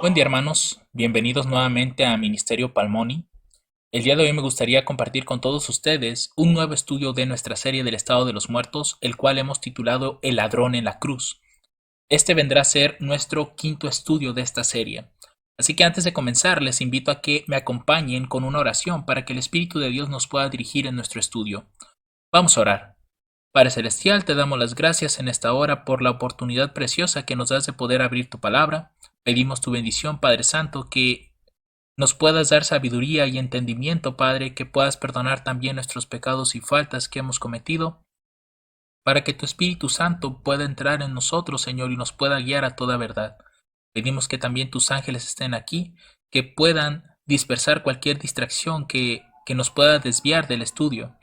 Buen día, hermanos. Bienvenidos nuevamente a Ministerio Palmoni. El día de hoy me gustaría compartir con todos ustedes un nuevo estudio de nuestra serie del estado de los muertos, el cual hemos titulado El ladrón en la cruz. Este vendrá a ser nuestro quinto estudio de esta serie. Así que antes de comenzar, les invito a que me acompañen con una oración para que el Espíritu de Dios nos pueda dirigir en nuestro estudio. Vamos a orar. Padre Celestial, te damos las gracias en esta hora por la oportunidad preciosa que nos das de poder abrir tu palabra. Pedimos tu bendición, Padre Santo, que nos puedas dar sabiduría y entendimiento, Padre, que puedas perdonar también nuestros pecados y faltas que hemos cometido, para que tu Espíritu Santo pueda entrar en nosotros, Señor, y nos pueda guiar a toda verdad. Pedimos que también tus ángeles estén aquí, que puedan dispersar cualquier distracción que nos pueda desviar del estudio.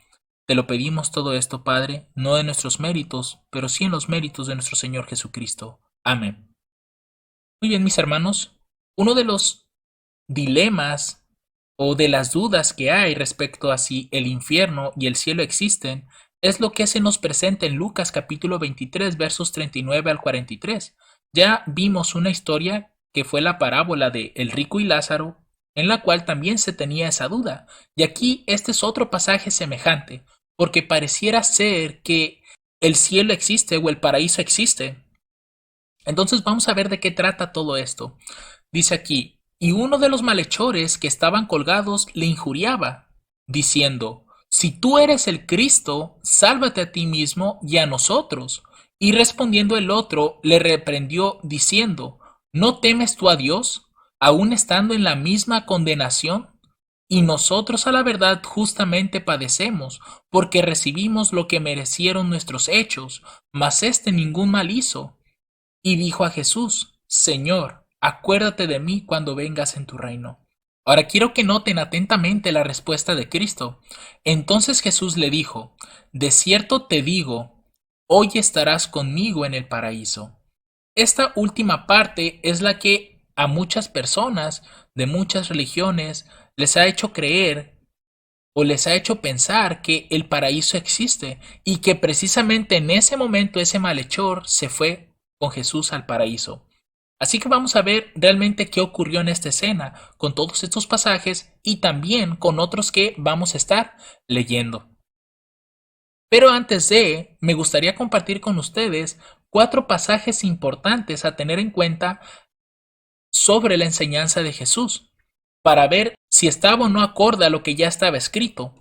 Te lo pedimos todo esto, Padre, no en nuestros méritos, pero sí en los méritos de nuestro Señor Jesucristo. Amén. Muy bien, mis hermanos, uno de los dilemas o de las dudas que hay respecto a si el infierno y el cielo existen es lo que se nos presenta en Lucas capítulo 23 versos 39 al 43. Ya vimos una historia que fue la parábola de el rico y Lázaro, en la cual también se tenía esa duda. Y aquí este es otro pasaje semejante, porque pareciera ser que el cielo existe o el paraíso existe. Entonces vamos a ver de qué trata todo esto. Dice aquí, y uno de los malhechores que estaban colgados le injuriaba, diciendo, si tú eres el Cristo, sálvate a ti mismo y a nosotros. Y respondiendo el otro, le reprendió, diciendo, ¿no temes tú a Dios, aun estando en la misma condenación? Y nosotros a la verdad justamente padecemos, porque recibimos lo que merecieron nuestros hechos, mas éste ningún mal hizo. Y dijo a Jesús, Señor, acuérdate de mí cuando vengas en tu reino. Ahora quiero que noten atentamente la respuesta de Cristo. Entonces Jesús le dijo, de cierto te digo, hoy estarás conmigo en el paraíso. Esta última parte es la que a muchas personas de muchas religiones les ha hecho creer o les ha hecho pensar que el paraíso existe y que precisamente en ese momento ese malhechor se fue con Jesús al paraíso. Así que vamos a ver realmente qué ocurrió en esta escena con todos estos pasajes y también con otros que vamos a estar leyendo. Pero antes de, me gustaría compartir con ustedes 4 pasajes importantes a tener en cuenta sobre la enseñanza de Jesús, para ver si estaba o no acorde a lo que ya estaba escrito.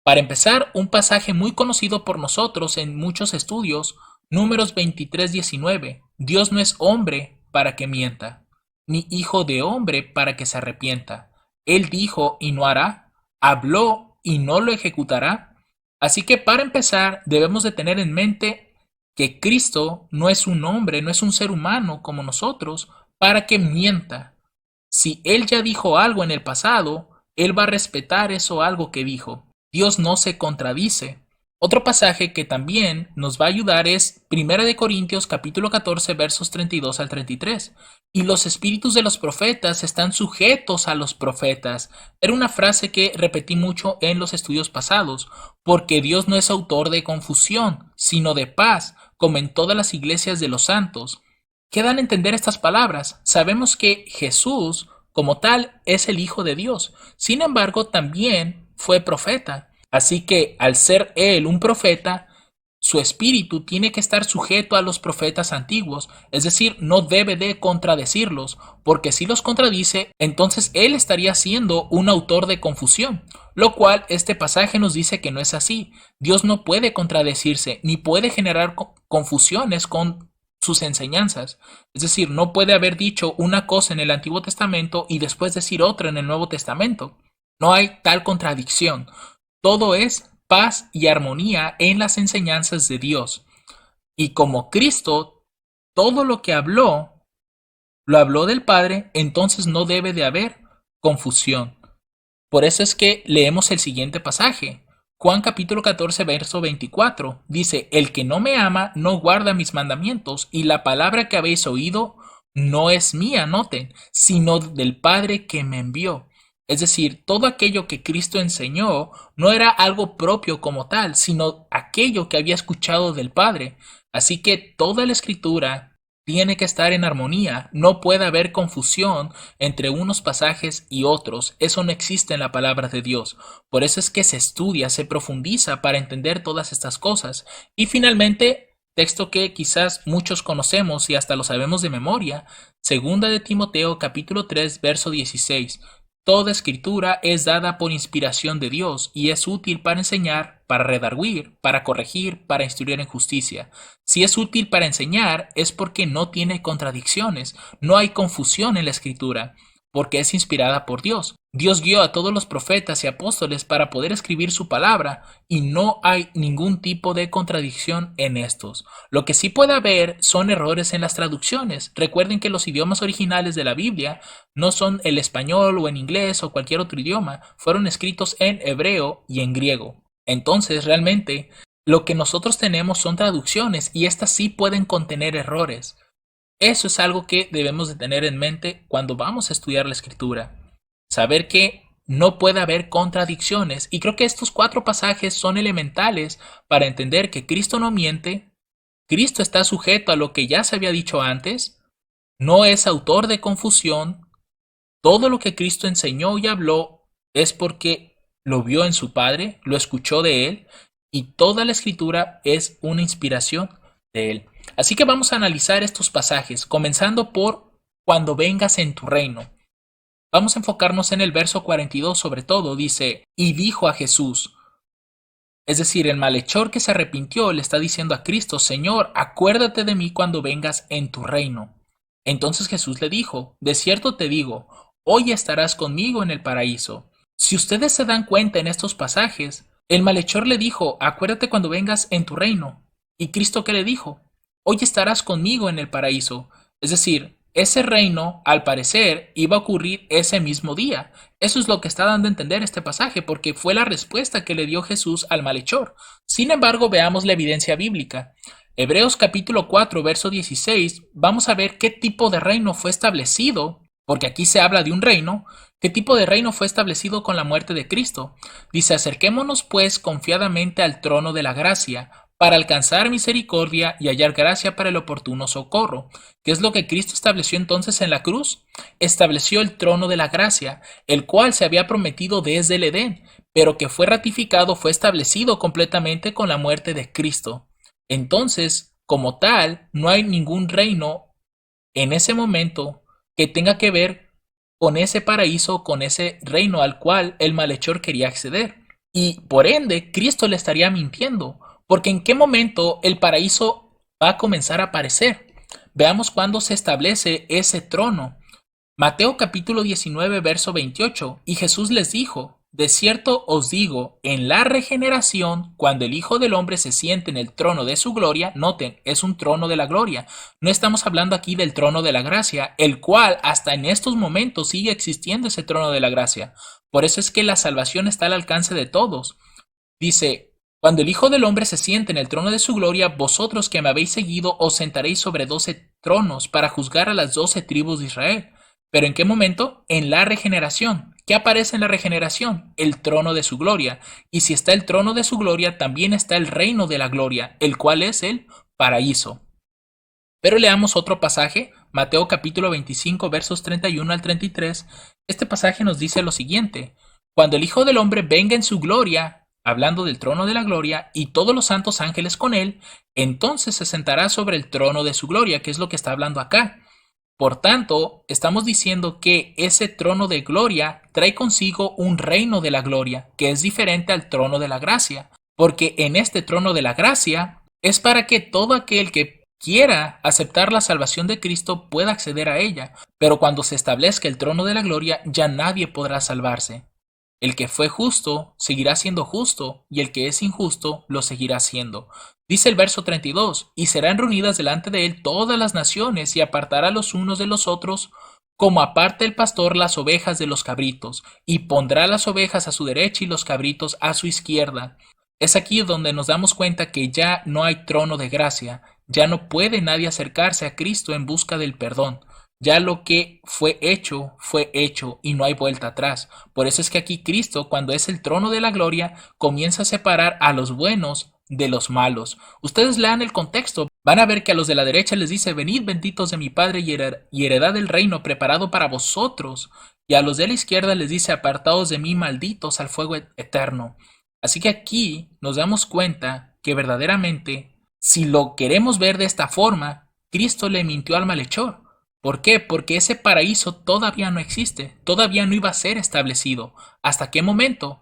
Para empezar, un pasaje muy conocido por nosotros en muchos estudios, Números 23:19. Dios no es hombre para que mienta, ni hijo de hombre para que se arrepienta. Él dijo y no hará, habló y no lo ejecutará. Así que para empezar, debemos de tener en mente que Cristo no es un hombre, no es un ser humano como nosotros, para que mienta. Si Él ya dijo algo en el pasado, Él va a respetar eso algo que dijo. Dios no se contradice. Otro pasaje que también nos va a ayudar es 1 de Corintios capítulo 14 versos 32 al 33. Y los espíritus de los profetas están sujetos a los profetas. Era una frase que repetí mucho en los estudios pasados, porque Dios no es autor de confusión, sino de paz, como en todas las iglesias de los santos. ¿Qué dan a entender estas palabras? Sabemos que Jesús, como tal, es el Hijo de Dios. Sin embargo, también fue profeta. Así que, al ser él un profeta, su espíritu tiene que estar sujeto a los profetas antiguos, es decir, no debe de contradecirlos, porque si los contradice, entonces él estaría siendo un autor de confusión, lo cual este pasaje nos dice que no es así. Dios no puede contradecirse, ni puede generar confusiones con sus enseñanzas. Es decir, no puede haber dicho una cosa en el Antiguo Testamento y después decir otra en el Nuevo Testamento. No hay tal contradicción. Todo es paz y armonía en las enseñanzas de Dios. Y como Cristo, todo lo que habló, lo habló del Padre, entonces no debe de haber confusión. Por eso es que leemos el siguiente pasaje. Juan capítulo 14 verso 24 dice, el que no me ama no guarda mis mandamientos, y la palabra que habéis oído no es mía, noten, sino del Padre que me envió. Es decir, todo aquello que Cristo enseñó no era algo propio como tal, sino aquello que había escuchado del Padre. Así que toda la escritura tiene que estar en armonía, no puede haber confusión entre unos pasajes y otros, eso no existe en la palabra de Dios. Por eso es que se estudia, se profundiza para entender todas estas cosas. Y finalmente, texto que quizás muchos conocemos y hasta lo sabemos de memoria, segunda de Timoteo capítulo 3 verso 16. Toda escritura es dada por inspiración de Dios y es útil para enseñar, para redarguir, para corregir, para instruir en justicia. Si es útil para enseñar es porque no tiene contradicciones, no hay confusión en la escritura, porque es inspirada por Dios. Dios guió a todos los profetas y apóstoles para poder escribir su palabra y no hay ningún tipo de contradicción en estos. Lo que sí puede haber son errores en las traducciones. Recuerden que los idiomas originales de la Biblia no son el español o en inglés o cualquier otro idioma, fueron escritos en hebreo y en griego. Entonces, realmente, lo que nosotros tenemos son traducciones y estas sí pueden contener errores. Eso es algo que debemos de tener en mente cuando vamos a estudiar la escritura. Saber que no puede haber contradicciones. Y creo que estos 4 pasajes son elementales para entender que Cristo no miente, Cristo está sujeto a lo que ya se había dicho antes, no es autor de confusión, todo lo que Cristo enseñó y habló es porque lo vio en su Padre, lo escuchó de Él, y toda la escritura es una inspiración de Él. Así que vamos a analizar estos pasajes, comenzando por cuando vengas en tu reino. Vamos a enfocarnos en el verso 42 sobre todo, dice, y dijo a Jesús, es decir, el malhechor que se arrepintió le está diciendo a Cristo, Señor, acuérdate de mí cuando vengas en tu reino. Entonces Jesús le dijo, de cierto te digo, hoy estarás conmigo en el paraíso. Si ustedes se dan cuenta en estos pasajes, el malhechor le dijo, acuérdate cuando vengas en tu reino. ¿Y Cristo qué le dijo? Hoy estarás conmigo en el paraíso. Es decir, ese reino, al parecer, iba a ocurrir ese mismo día. Eso es lo que está dando a entender este pasaje, porque fue la respuesta que le dio Jesús al malhechor. Sin embargo, veamos la evidencia bíblica. Hebreos capítulo 4, verso 16, vamos a ver qué tipo de reino fue establecido, porque aquí se habla de un reino, qué tipo de reino fue establecido con la muerte de Cristo. Dice, acerquémonos pues confiadamente al trono de la gracia, para alcanzar misericordia y hallar gracia para el oportuno socorro. ¿Qué es lo que Cristo estableció entonces en la cruz? Estableció el trono de la gracia, el cual se había prometido desde el Edén, pero que fue ratificado, fue establecido completamente con la muerte de Cristo. Entonces, como tal, no hay ningún reino en ese momento que tenga que ver con ese paraíso, con ese reino al cual el malhechor quería acceder. Y por ende, Cristo le estaría mintiendo. Porque ¿en qué momento el paraíso va a comenzar a aparecer? Veamos cuándo se establece ese trono. Mateo capítulo 19, verso 28. Y Jesús les dijo, de cierto os digo, en la regeneración, cuando el Hijo del Hombre se siente en el trono de su gloria, noten, es un trono de la gloria. No estamos hablando aquí del trono de la gracia, el cual hasta en estos momentos sigue existiendo ese trono de la gracia. Por eso es que la salvación está al alcance de todos. Dice, cuando el Hijo del Hombre se siente en el trono de su gloria, vosotros que me habéis seguido os sentaréis sobre 12 tronos para juzgar a las 12 tribus de Israel. ¿Pero en qué momento? En la regeneración. ¿Qué aparece en la regeneración? El trono de su gloria. Y si está el trono de su gloria, también está el reino de la gloria, el cual es el paraíso. Pero leamos otro pasaje, Mateo capítulo 25, versos 31 al 33. Este pasaje nos dice lo siguiente, cuando el Hijo del Hombre venga en su gloria, hablando del trono de la gloria, y todos los santos ángeles con él, entonces se sentará sobre el trono de su gloria, que es lo que está hablando acá. Por tanto, estamos diciendo que ese trono de gloria trae consigo un reino de la gloria, que es diferente al trono de la gracia, porque en este trono de la gracia es para que todo aquel que quiera aceptar la salvación de Cristo pueda acceder a ella, pero cuando se establezca el trono de la gloria ya nadie podrá salvarse. El que fue justo seguirá siendo justo, y el que es injusto lo seguirá siendo. Dice el verso 32, y serán reunidas delante de él todas las naciones, y apartará los unos de los otros, como aparta el pastor las ovejas de los cabritos, y pondrá las ovejas a su derecha y los cabritos a su izquierda. Es aquí donde nos damos cuenta que ya no hay trono de gracia, ya no puede nadie acercarse a Cristo en busca del perdón. Ya lo que fue hecho y no hay vuelta atrás. Por eso es que aquí Cristo, cuando es el trono de la gloria, comienza a separar a los buenos de los malos. Ustedes lean el contexto, van a ver que a los de la derecha les dice, venid benditos de mi Padre y heredad del reino preparado para vosotros. Y a los de la izquierda les dice, apartados de mí, malditos, al fuego eterno. Así que aquí nos damos cuenta que verdaderamente, si lo queremos ver de esta forma, Cristo le mintió al malhechor. ¿Por qué? Porque ese paraíso todavía no existe, todavía no iba a ser establecido. ¿Hasta qué momento?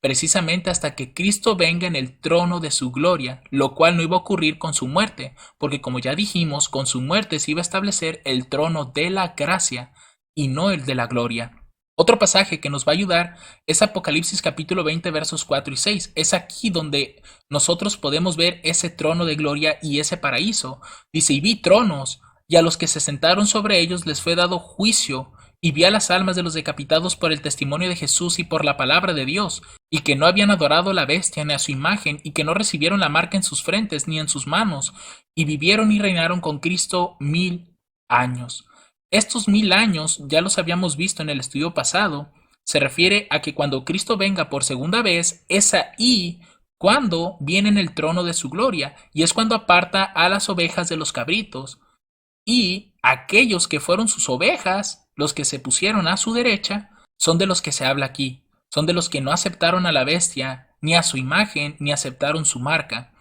Precisamente hasta que Cristo venga en el trono de su gloria, lo cual no iba a ocurrir con su muerte, porque como ya dijimos, con su muerte se iba a establecer el trono de la gracia y no el de la gloria. Otro pasaje que nos va a ayudar es Apocalipsis capítulo 20 versos 4 y 6. Es aquí donde nosotros podemos ver ese trono de gloria y ese paraíso. Dice, y vi tronos, y a los que se sentaron sobre ellos les fue dado juicio, y vi a las almas de los decapitados por el testimonio de Jesús y por la palabra de Dios, y que no habían adorado a la bestia ni a su imagen, y que no recibieron la marca en sus frentes ni en sus manos, y vivieron y reinaron con Cristo 1000 años. Estos 1000 años ya los habíamos visto en el estudio pasado. Se refiere a que cuando Cristo venga por segunda vez, es ahí cuando viene en el trono de su gloria, y es cuando aparta a las ovejas de los cabritos. Y aquellos que fueron sus ovejas, los que se pusieron a su derecha, son de los que se habla aquí. Son de los que no aceptaron a la bestia, ni a su imagen, ni aceptaron su marca.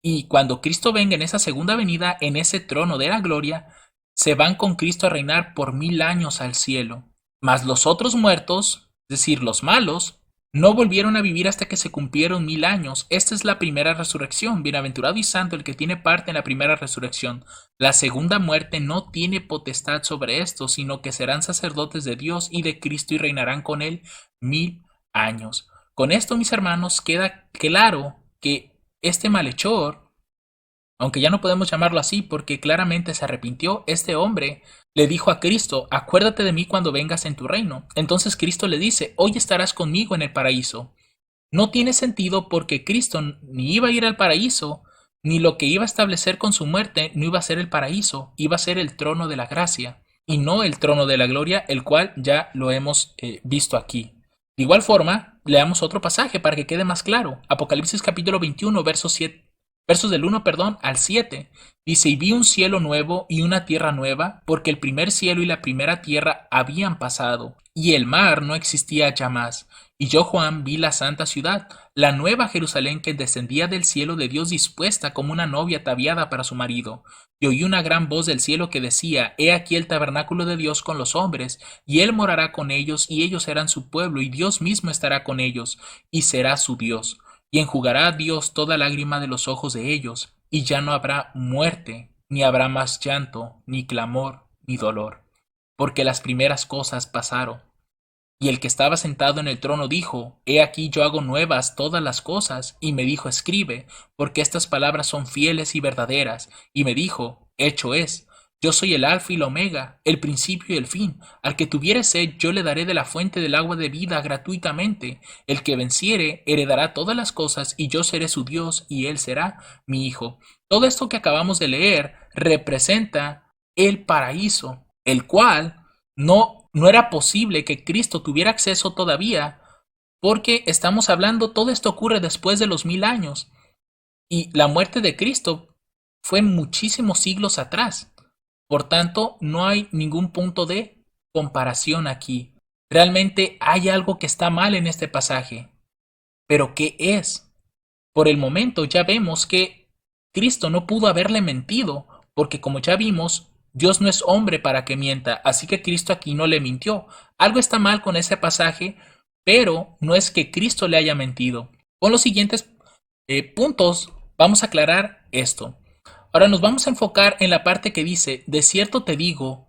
Y cuando Cristo venga en esa segunda venida, en ese trono de la gloria, se van con Cristo a reinar por 1000 años al cielo. Mas los otros muertos, es decir, los malos, no volvieron a vivir hasta que se cumplieron 1000 años. Esta es la primera resurrección. Bienaventurado y santo el que tiene parte en la primera resurrección. La segunda muerte no tiene potestad sobre esto, sino que serán sacerdotes de Dios y de Cristo y reinarán con él 1000 años. Con esto, mis hermanos, queda claro que este malhechor, aunque ya no podemos llamarlo así porque claramente se arrepintió, este hombre le dijo a Cristo, acuérdate de mí cuando vengas en tu reino. Entonces Cristo le dice, hoy estarás conmigo en el paraíso. No tiene sentido porque Cristo ni iba a ir al paraíso, ni lo que iba a establecer con su muerte no iba a ser el paraíso, iba a ser el trono de la gracia, y no el trono de la gloria, el cual ya lo hemos visto aquí. De igual forma, leamos otro pasaje para que quede más claro. Apocalipsis capítulo 21, versos del 1, al 7. Dice, y vi un cielo nuevo y una tierra nueva, porque el primer cielo y la primera tierra habían pasado, y el mar no existía ya más. Y yo, Juan, vi la santa ciudad, la nueva Jerusalén que descendía del cielo de Dios dispuesta como una novia ataviada para su marido. Y oí una gran voz del cielo que decía, he aquí el tabernáculo de Dios con los hombres, y él morará con ellos, y ellos serán su pueblo, y Dios mismo estará con ellos, y será su Dios. Y enjugará a Dios toda lágrima de los ojos de ellos, y ya no habrá muerte, ni habrá más llanto, ni clamor, ni dolor, porque las primeras cosas pasaron. Y el que estaba sentado en el trono dijo, he aquí yo hago nuevas todas las cosas, y me dijo, escribe, porque estas palabras son fieles y verdaderas. Y me dijo, hecho es. Yo soy el alfa y el omega, el principio y el fin. Al que tuviere sed, yo le daré de la fuente del agua de vida gratuitamente. El que venciere, heredará todas las cosas, y yo seré su Dios, y él será mi hijo. Todo esto que acabamos de leer representa el paraíso, el cual no era posible que Cristo tuviera acceso todavía, porque estamos hablando, todo esto ocurre después de los 1000 años, y la muerte de Cristo fue muchísimos siglos atrás. Por tanto, no hay ningún punto de comparación aquí. Realmente hay algo que está mal en este pasaje. ¿Pero qué es? Por el momento ya vemos que Cristo no pudo haberle mentido, porque como ya vimos, Dios no es hombre para que mienta, así que Cristo aquí no le mintió. Algo está mal con ese pasaje, pero no es que Cristo le haya mentido. Con los siguientes puntos vamos a aclarar esto. Ahora nos vamos a enfocar en la parte que dice, de cierto te digo,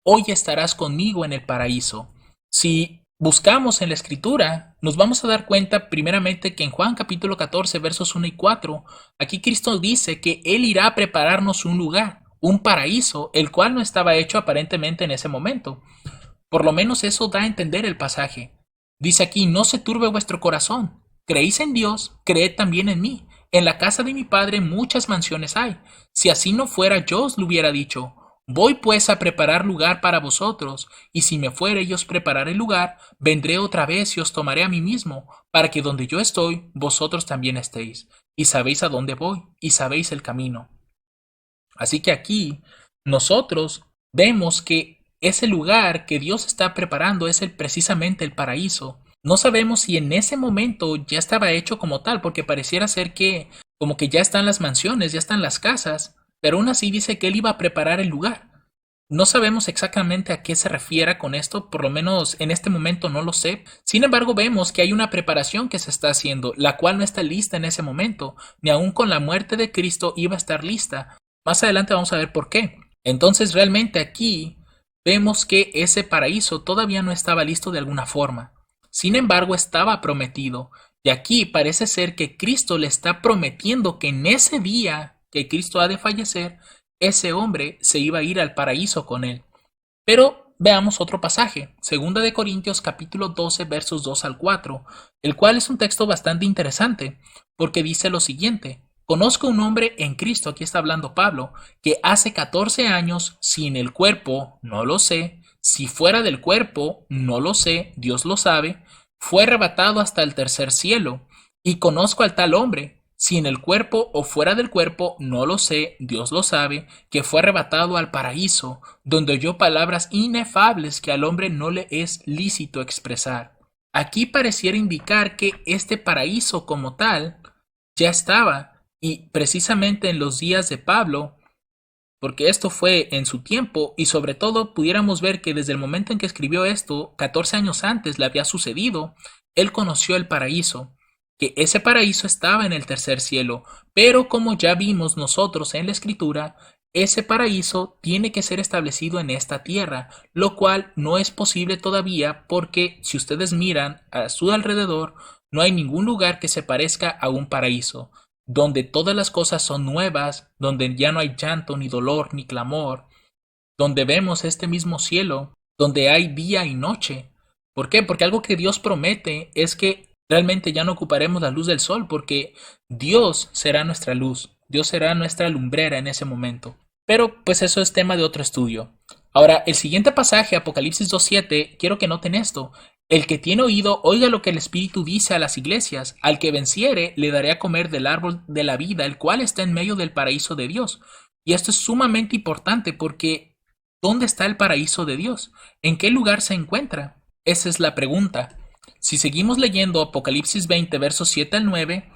hoy estarás conmigo en el paraíso. Si buscamos en la escritura, nos vamos a dar cuenta primeramente que en Juan capítulo 14 versos 1 y 4, aquí Cristo dice que Él irá a prepararnos un lugar, un paraíso, el cual no estaba hecho aparentemente en ese momento. Por lo menos eso da a entender el pasaje. Dice aquí, no se turbe vuestro corazón, creéis en Dios, creed también en mí. En la casa de mi padre muchas mansiones hay. Si así no fuera, yo os lo hubiera dicho. Voy pues a preparar lugar para vosotros, y si me fuere y os prepararé lugar, vendré otra vez y os tomaré a mí mismo, para que donde yo estoy, vosotros también estéis. Y sabéis a dónde voy, y sabéis el camino. Así que aquí nosotros vemos que ese lugar que Dios está preparando es precisamente el paraíso. No sabemos si en ese momento ya estaba hecho como tal, porque pareciera ser que como que ya están las mansiones, ya están las casas, pero aún así dice que Él iba a preparar el lugar. No sabemos exactamente a qué se refiere con esto, por lo menos en este momento no lo sé. Sin embargo, vemos que hay una preparación que se está haciendo, la cual no está lista en ese momento, ni aun con la muerte de Cristo iba a estar lista. Más adelante vamos a ver por qué. Entonces, realmente aquí vemos que ese paraíso todavía no estaba listo de alguna forma. Sin embargo, estaba prometido. Y aquí parece ser que Cristo le está prometiendo que en ese día que Cristo ha de fallecer, ese hombre se iba a ir al paraíso con él. Pero veamos otro pasaje, Segunda de Corintios capítulo 12 versos 2 al 4, el cual es un texto bastante interesante, porque dice lo siguiente: conozco un hombre en Cristo, aquí está hablando Pablo, que hace 14 años, si en el cuerpo, no lo sé, si fuera del cuerpo, no lo sé, Dios lo sabe, fue arrebatado hasta el tercer cielo, y conozco al tal hombre, si en el cuerpo o fuera del cuerpo, no lo sé, Dios lo sabe, que fue arrebatado al paraíso, donde oyó palabras inefables que al hombre no le es lícito expresar. Aquí pareciera indicar que este paraíso como tal ya estaba, y precisamente en los días de Pablo, porque esto fue en su tiempo, y sobre todo pudiéramos ver que desde el momento en que escribió esto, 14 años antes le había sucedido, él conoció el paraíso, que ese paraíso estaba en el tercer cielo, pero como ya vimos nosotros en la escritura, ese paraíso tiene que ser establecido en esta tierra, lo cual no es posible todavía porque si ustedes miran a su alrededor, no hay ningún lugar que se parezca a un paraíso donde todas las cosas son nuevas, donde ya no hay llanto, ni dolor, ni clamor, donde vemos este mismo cielo, donde hay día y noche. ¿Por qué? Porque algo que Dios promete es que realmente ya no ocuparemos la luz del sol, porque Dios será nuestra luz, Dios será nuestra lumbrera en ese momento. Pero pues eso es tema de otro estudio. Ahora, el siguiente pasaje, Apocalipsis 2.7, quiero que noten esto. El que tiene oído, oiga lo que el Espíritu dice a las iglesias. Al que venciere, le daré a comer del árbol de la vida, el cual está en medio del paraíso de Dios. Y esto es sumamente importante porque ¿dónde está el paraíso de Dios? ¿En qué lugar se encuentra? Esa es la pregunta. Si seguimos leyendo Apocalipsis 20, versos 7 al 9,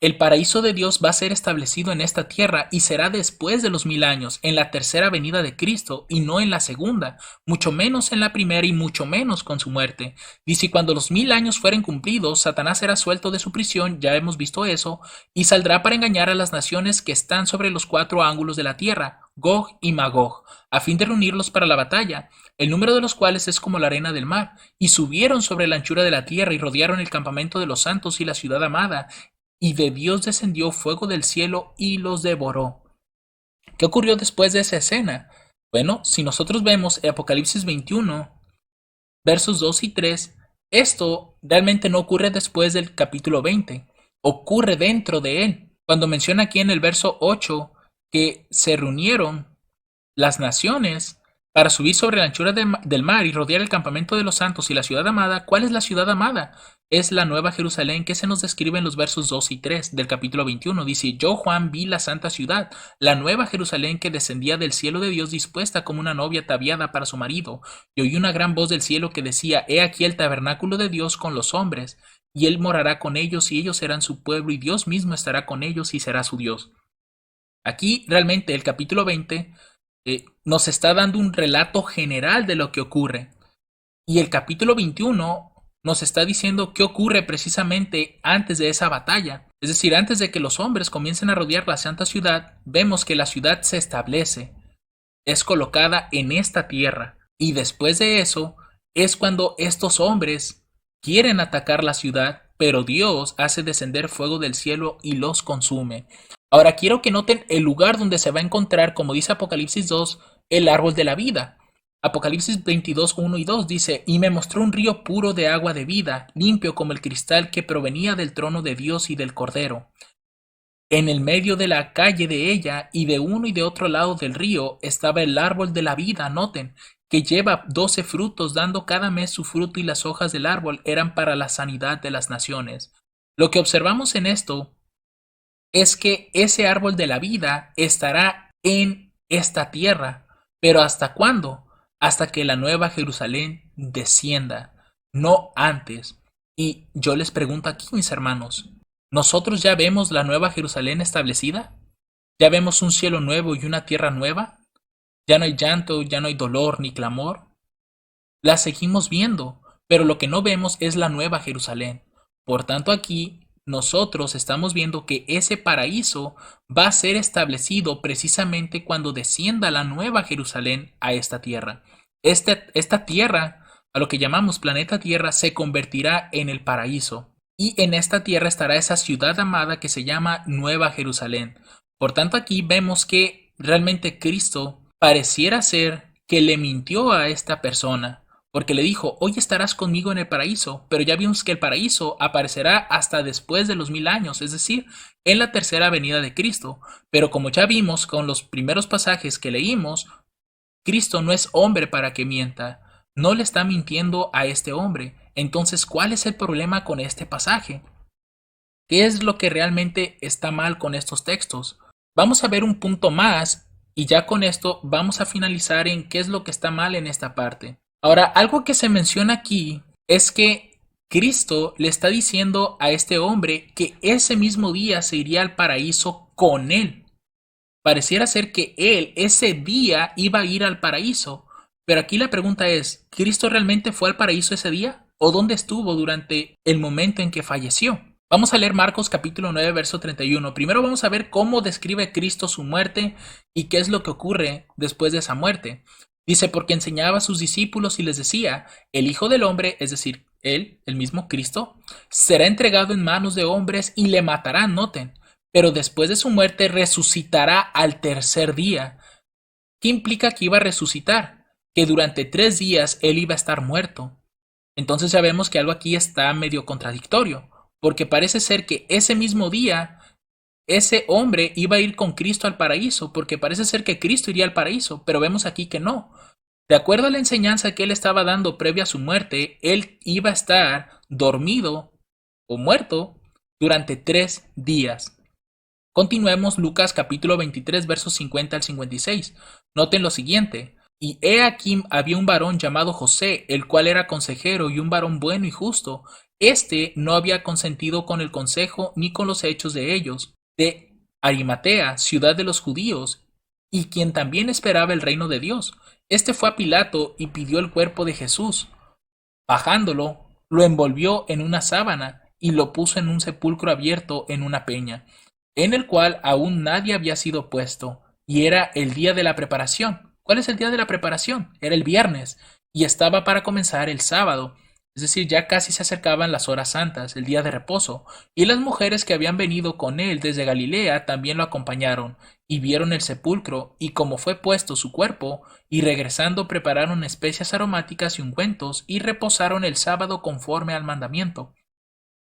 el paraíso de Dios va a ser establecido en esta tierra y será después de los 1000 años, en la tercera venida de Cristo y no en la segunda, mucho menos en la primera y mucho menos con su muerte. Dice, y cuando los 1000 años fueren cumplidos, Satanás será suelto de su prisión, ya hemos visto eso, y saldrá para engañar a las naciones que están sobre los 4 ángulos de la tierra, Gog y Magog, a fin de reunirlos para la batalla, el número de los cuales es como la arena del mar, y subieron sobre la anchura de la tierra y rodearon el campamento de los santos y la ciudad amada, y de Dios descendió fuego del cielo y los devoró. ¿Qué ocurrió después de esa escena? Bueno, si nosotros vemos Apocalipsis 21, versos 2 y 3, esto realmente no ocurre después del capítulo 20, ocurre dentro de él. Cuando menciona aquí en el verso 8 que se reunieron las naciones para subir sobre la anchura del mar y rodear el campamento de los santos y la ciudad amada. ¿Cuál es la ciudad amada? Es la Nueva Jerusalén que se nos describe en los versos 2 y 3 del capítulo 21. Dice, yo Juan vi la santa ciudad, la Nueva Jerusalén que descendía del cielo de Dios dispuesta como una novia ataviada para su marido. Y oí una gran voz del cielo que decía, he aquí el tabernáculo de Dios con los hombres, y él morará con ellos y ellos serán su pueblo y Dios mismo estará con ellos y será su Dios. Aquí realmente el capítulo 20 nos está dando un relato general de lo que ocurre. Y el capítulo 21 nos está diciendo qué ocurre precisamente antes de esa batalla. Es decir, antes de que los hombres comiencen a rodear la santa ciudad, vemos que la ciudad se establece, es colocada en esta tierra. Y después de eso es cuando estos hombres quieren atacar la ciudad, pero Dios hace descender fuego del cielo y los consume. Ahora quiero que noten el lugar donde se va a encontrar, como dice Apocalipsis 2, el árbol de la vida. Apocalipsis 22, 1 y 2 dice, y me mostró un río puro de agua de vida, limpio como el cristal que provenía del trono de Dios y del Cordero. En el medio de la calle de ella y de uno y de otro lado del río estaba el árbol de la vida, noten, que lleva 12 frutos, dando cada mes su fruto, y las hojas del árbol eran para la sanidad de las naciones. Lo que observamos en esto es que ese árbol de la vida estará en esta tierra. ¿Pero hasta cuándo? Hasta que la nueva Jerusalén descienda, no antes. Y yo les pregunto aquí, mis hermanos, ¿nosotros ya vemos la nueva Jerusalén establecida? ¿Ya vemos un cielo nuevo y una tierra nueva? ¿Ya no hay llanto, ya no hay dolor ni clamor? La seguimos viendo, pero lo que no vemos es la nueva Jerusalén. Por tanto, aquí nosotros estamos viendo que ese paraíso va a ser establecido precisamente cuando descienda la nueva Jerusalén a esta tierra. Esta tierra, a lo que llamamos planeta Tierra, se convertirá en el paraíso. Y en esta tierra estará esa ciudad amada que se llama Nueva Jerusalén. Por tanto, aquí vemos que realmente Cristo pareciera ser que le mintió a esta persona, porque le dijo, hoy estarás conmigo en el paraíso, pero ya vimos que el paraíso aparecerá hasta después de los 1000 años, es decir, en la tercera venida de Cristo. Pero como ya vimos con los primeros pasajes que leímos, Cristo no es hombre para que mienta, no le está mintiendo a este hombre. Entonces, ¿cuál es el problema con este pasaje? ¿Qué es lo que realmente está mal con estos textos? Vamos a ver un punto más y ya con esto vamos a finalizar en qué es lo que está mal en esta parte. Ahora, algo que se menciona aquí es que Cristo le está diciendo a este hombre que ese mismo día se iría al paraíso con él. Pareciera ser que él ese día iba a ir al paraíso, pero aquí la pregunta es, ¿Cristo realmente fue al paraíso ese día? ¿O dónde estuvo durante el momento en que falleció? Vamos a leer Marcos capítulo 9, verso 31. Primero vamos a ver cómo describe Cristo su muerte y qué es lo que ocurre después de esa muerte. Dice, porque enseñaba a sus discípulos y les decía, el Hijo del Hombre, es decir, él, el mismo Cristo, será entregado en manos de hombres y le matarán, noten, pero después de su muerte resucitará al tercer día. ¿Qué implica que iba a resucitar? Que durante 3 días él iba a estar muerto. Entonces ya vemos que algo aquí está medio contradictorio, porque parece ser que ese mismo día ese hombre iba a ir con Cristo al paraíso, porque parece ser que Cristo iría al paraíso, pero vemos aquí que no. De acuerdo a la enseñanza que él estaba dando previa a su muerte, él iba a estar dormido o muerto durante 3 días. Continuemos Lucas capítulo 23 versos 50 al 56. Noten lo siguiente. Y he aquí había un varón llamado José, el cual era consejero y un varón bueno y justo. Este no había consentido con el consejo ni con los hechos de ellos, de Arimatea, ciudad de los judíos, y quien también esperaba el reino de Dios. Este fue a Pilato y pidió el cuerpo de Jesús. Bajándolo, lo envolvió en una sábana y lo puso en un sepulcro abierto en una peña, en el cual aún nadie había sido puesto, y era el día de la preparación. ¿Cuál es el día de la preparación? Era el viernes, y estaba para comenzar el sábado, es decir, ya casi se acercaban las horas santas, el día de reposo, y las mujeres que habían venido con él desde Galilea también lo acompañaron, y vieron el sepulcro, y como fue puesto su cuerpo, y regresando prepararon especias aromáticas y ungüentos, y reposaron el sábado conforme al mandamiento.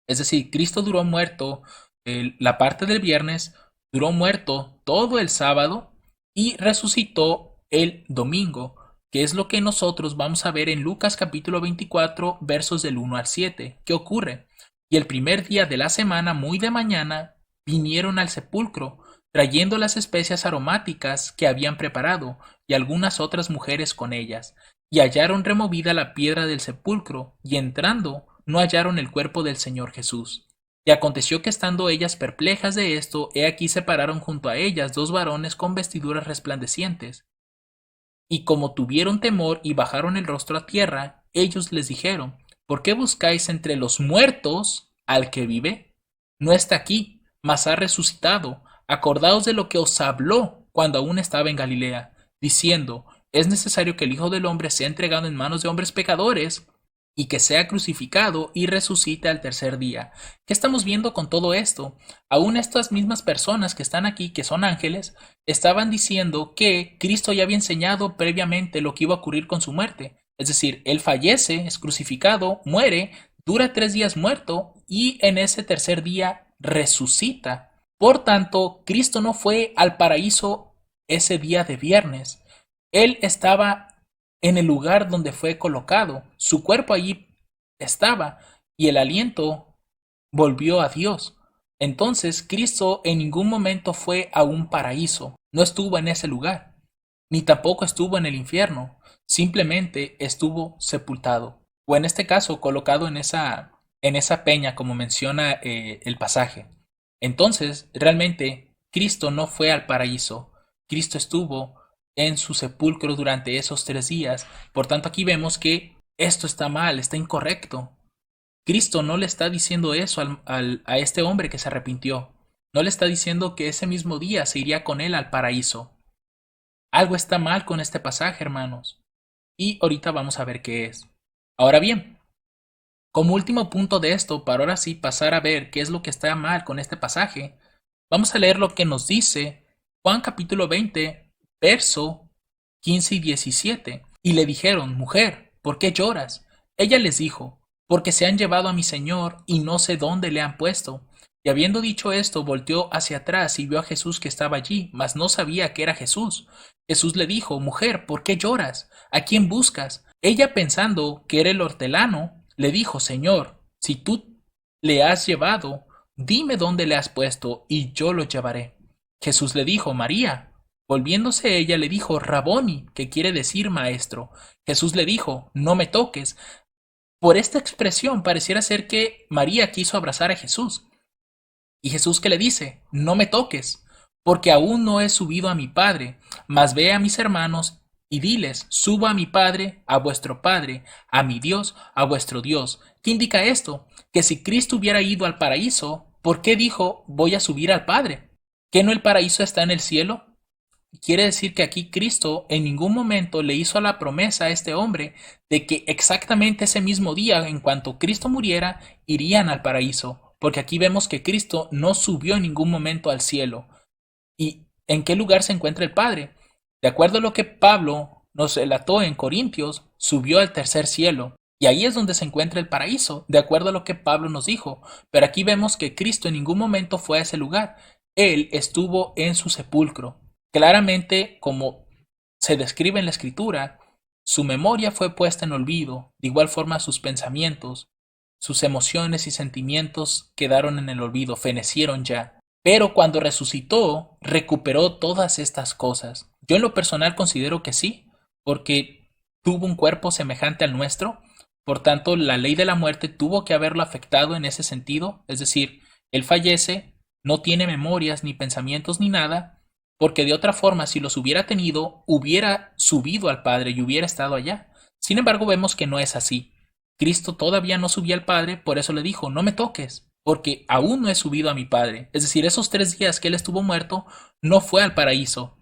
Es decir, Cristo duró muerto la parte del viernes, duró muerto todo el sábado y resucitó el domingo, que es lo que nosotros vamos a ver en Lucas capítulo 24, versos del 1 al 7. ¿Qué ocurre? Y el primer día de la semana, muy de mañana, vinieron al sepulcro, trayendo las especias aromáticas que habían preparado, y algunas otras mujeres con ellas, y hallaron removida la piedra del sepulcro, y entrando, no hallaron el cuerpo del Señor Jesús. Y aconteció que estando ellas perplejas de esto, he aquí se pararon junto a ellas 2 varones con vestiduras resplandecientes. Y como tuvieron temor y bajaron el rostro a tierra, ellos les dijeron, ¿por qué buscáis entre los muertos al que vive? No está aquí, mas ha resucitado. Acordaos de lo que os habló cuando aún estaba en Galilea, diciendo, es necesario que el Hijo del Hombre sea entregado en manos de hombres pecadores, y que sea crucificado y resucite al tercer día. ¿Qué estamos viendo con todo esto? Aún estas mismas personas que están aquí, que son ángeles, estaban diciendo que Cristo ya había enseñado previamente lo que iba a ocurrir con su muerte. Es decir, él fallece, es crucificado, muere, dura 3 días muerto y en ese tercer día resucita. Por tanto, Cristo no fue al paraíso ese día de viernes. Él estaba en el lugar donde fue colocado. Su cuerpo allí estaba y el aliento volvió a Dios. Entonces, Cristo en ningún momento fue a un paraíso. No estuvo en ese lugar, ni tampoco estuvo en el infierno. Simplemente estuvo sepultado. O en este caso, colocado en esa peña, como menciona el pasaje. Entonces, realmente, Cristo no fue al paraíso. Cristo estuvo en su sepulcro durante esos 3 días. Por tanto, aquí vemos que esto está mal, está incorrecto. Cristo no le está diciendo eso a este hombre que se arrepintió. No le está diciendo que ese mismo día se iría con él al paraíso. Algo está mal con este pasaje, hermanos. Y ahorita vamos a ver qué es. Ahora bien, como último punto de esto, para ahora sí pasar a ver qué es lo que está mal con este pasaje, vamos a leer lo que nos dice Juan capítulo 20, verso 15 y 17. Y le dijeron, mujer, ¿por qué lloras? Ella les dijo, porque se han llevado a mi señor y no sé dónde le han puesto. Y habiendo dicho esto, volteó hacia atrás y vio a Jesús que estaba allí, mas no sabía que era Jesús. Jesús le dijo, mujer, ¿por qué lloras? ¿A quién buscas? Ella, pensando que era el hortelano, le dijo, Señor, si tú le has llevado, dime dónde le has puesto, y yo lo llevaré. Jesús le dijo, María. Volviéndose ella le dijo, Raboni, que quiere decir maestro. Jesús le dijo, no me toques. Por esta expresión pareciera ser que María quiso abrazar a Jesús. Y Jesús que le dice, no me toques, porque aún no he subido a mi Padre, mas ve a mis hermanos y diles, subo a mi Padre, a vuestro Padre, a mi Dios, a vuestro Dios. ¿Qué indica esto? Que si Cristo hubiera ido al paraíso, ¿por qué dijo, voy a subir al Padre? ¿Que no el paraíso está en el cielo? Quiere decir que aquí Cristo en ningún momento le hizo la promesa a este hombre de que exactamente ese mismo día, en cuanto Cristo muriera, irían al paraíso, porque aquí vemos que Cristo no subió en ningún momento al cielo. ¿Y en qué lugar se encuentra el Padre? De acuerdo a lo que Pablo nos relató en Corintios, subió al tercer cielo. Y ahí es donde se encuentra el paraíso, de acuerdo a lo que Pablo nos dijo. Pero aquí vemos que Cristo en ningún momento fue a ese lugar. Él estuvo en su sepulcro. Claramente, como se describe en la Escritura, su memoria fue puesta en olvido, de igual forma sus pensamientos, sus emociones y sentimientos quedaron en el olvido, fenecieron ya. Pero cuando resucitó, recuperó todas estas cosas. Yo en lo personal considero que sí, porque tuvo un cuerpo semejante al nuestro, por tanto la ley de la muerte tuvo que haberlo afectado en ese sentido, es decir, él fallece, no tiene memorias ni pensamientos ni nada, porque de otra forma si los hubiera tenido, hubiera subido al Padre y hubiera estado allá. Sin embargo, vemos que no es así. Cristo todavía no subía al Padre, por eso le dijo, no me toques, porque aún no he subido a mi Padre. Es decir, esos 3 días que él estuvo muerto, no fue al paraíso.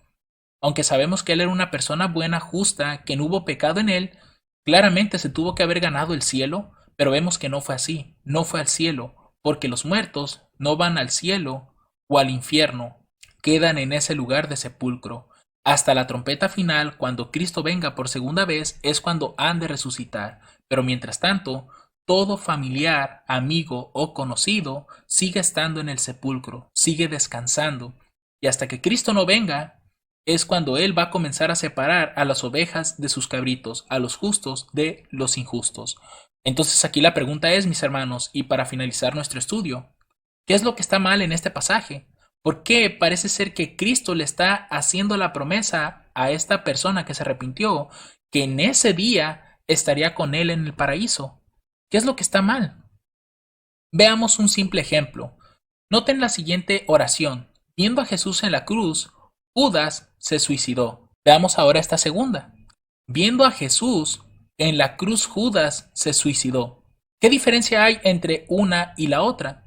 Aunque sabemos que él era una persona buena, justa, que no hubo pecado en él, claramente se tuvo que haber ganado el cielo, pero vemos que no fue así, no fue al cielo, porque los muertos no van al cielo o al infierno, quedan en ese lugar de sepulcro. Hasta la trompeta final, cuando Cristo venga por segunda vez, es cuando han de resucitar. Pero mientras tanto, todo familiar, amigo o conocido sigue estando en el sepulcro, sigue descansando. Y hasta que Cristo no venga, es cuando Él va a comenzar a separar a las ovejas de sus cabritos, a los justos de los injustos. Entonces aquí la pregunta es, mis hermanos, y para finalizar nuestro estudio, ¿qué es lo que está mal en este pasaje? ¿Por qué parece ser que Cristo le está haciendo la promesa a esta persona que se arrepintió que en ese día estaría con él en el paraíso? ¿Qué es lo que está mal? Veamos un simple ejemplo. Noten la siguiente oración. Viendo a Jesús en la cruz, Judas se suicidó. Veamos ahora esta segunda. Viendo a Jesús en la cruz, Judas se suicidó. ¿Qué diferencia hay entre una y la otra?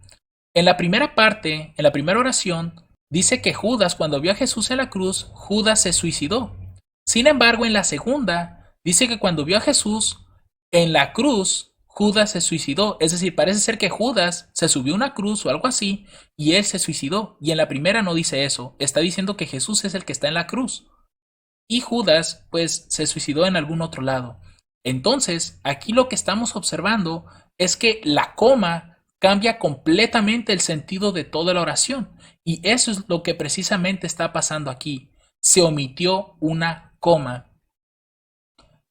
En la primera parte, en la primera oración, dice que Judas, cuando vio a Jesús en la cruz, Judas se suicidó. Sin embargo, en la segunda, dice que cuando vio a Jesús en la cruz, Judas se suicidó. Es decir, parece ser que Judas se subió a una cruz o algo así y él se suicidó. Y en la primera no dice eso. Está diciendo que Jesús es el que está en la cruz. Y Judas, pues, se suicidó en algún otro lado. Entonces, aquí lo que estamos observando es que la coma cambia completamente el sentido de toda la oración. Y eso es lo que precisamente está pasando aquí. Se omitió una coma.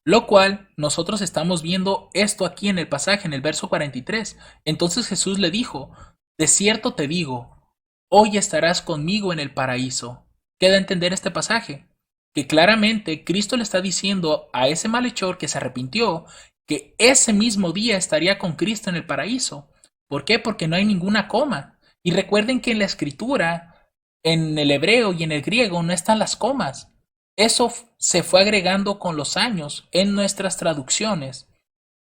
Lo cual nosotros estamos viendo esto aquí en el pasaje, en el verso 43. Entonces Jesús le dijo, de cierto te digo, hoy estarás conmigo en el paraíso. ¿Queda a entender este pasaje? Que claramente Cristo le está diciendo a ese malhechor que se arrepintió que ese mismo día estaría con Cristo en el paraíso. ¿Por qué? Porque no hay ninguna coma. Y recuerden que en la escritura, en el hebreo y en el griego no están las comas. Eso se fue agregando con los años en nuestras traducciones.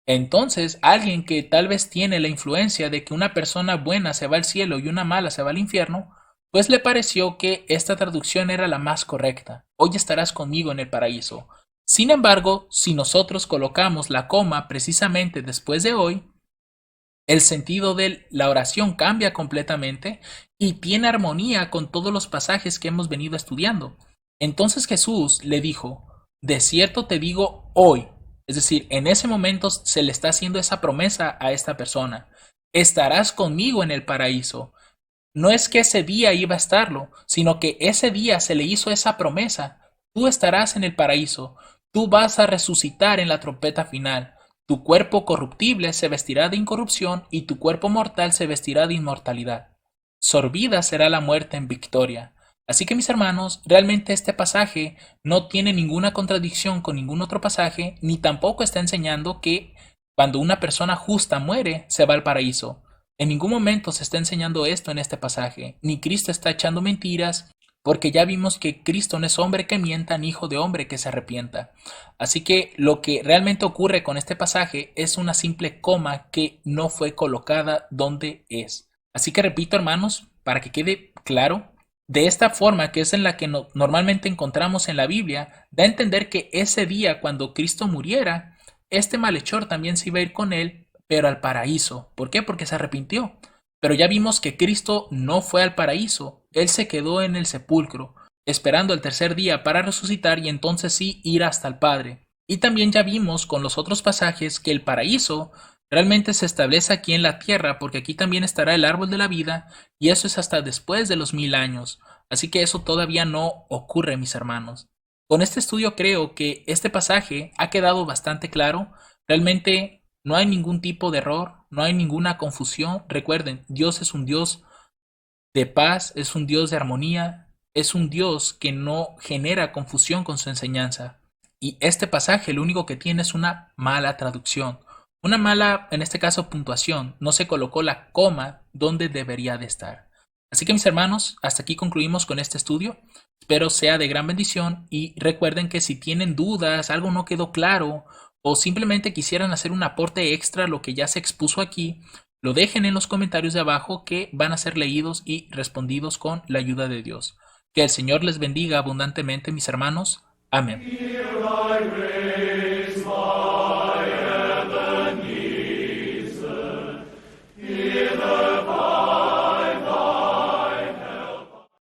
Entonces, alguien que tal vez tiene la influencia de que una persona buena se va al cielo y una mala se va al infierno, pues le pareció que esta traducción era la más correcta. Hoy estarás conmigo en el paraíso. Sin embargo, si nosotros colocamos la coma precisamente después de hoy, el sentido de la oración cambia completamente y tiene armonía con todos los pasajes que hemos venido estudiando. Entonces Jesús le dijo, de cierto te digo hoy, es decir, en ese momento se le está haciendo esa promesa a esta persona, estarás conmigo en el paraíso. No es que ese día iba a estarlo, sino que ese día se le hizo esa promesa, tú estarás en el paraíso, tú vas a resucitar en la trompeta final. Tu cuerpo corruptible se vestirá de incorrupción y tu cuerpo mortal se vestirá de inmortalidad. Sorbida será la muerte en victoria. Así que mis hermanos, realmente este pasaje no tiene ninguna contradicción con ningún otro pasaje, ni tampoco está enseñando que cuando una persona justa muere, se va al paraíso. En ningún momento se está enseñando esto en este pasaje, ni Cristo está echando mentiras, porque ya vimos que Cristo no es hombre que mienta, ni hijo de hombre que se arrepienta. Así que lo que realmente ocurre con este pasaje es una simple coma que no fue colocada donde es. Así que repito, hermanos, para que quede claro, de esta forma que es en la que normalmente encontramos en la Biblia, da a entender que ese día cuando Cristo muriera, este malhechor también se iba a ir con él, pero al paraíso. ¿Por qué? Porque se arrepintió. Pero ya vimos que Cristo no fue al paraíso, él se quedó en el sepulcro, esperando el tercer día para resucitar y entonces sí ir hasta el Padre. Y también ya vimos con los otros pasajes que el paraíso realmente se establece aquí en la tierra, porque aquí también estará el árbol de la vida, y eso es hasta después de los 1000 años. Así que eso todavía no ocurre, mis hermanos. Con este estudio creo que este pasaje ha quedado bastante claro. Realmente no hay ningún tipo de error, no hay ninguna confusión. Recuerden, Dios es un Dios de paz, es un Dios de armonía, es un Dios que no genera confusión con su enseñanza. Y este pasaje lo único que tiene es una mala traducción, una mala, en este caso, puntuación. No se colocó la coma donde debería de estar. Así que mis hermanos, hasta aquí concluimos con este estudio. Espero sea de gran bendición y recuerden que si tienen dudas, algo no quedó claro o simplemente quisieran hacer un aporte extra a lo que ya se expuso aquí, lo dejen en los comentarios de abajo que van a ser leídos y respondidos con la ayuda de Dios. Que el Señor les bendiga abundantemente, mis hermanos. Amén.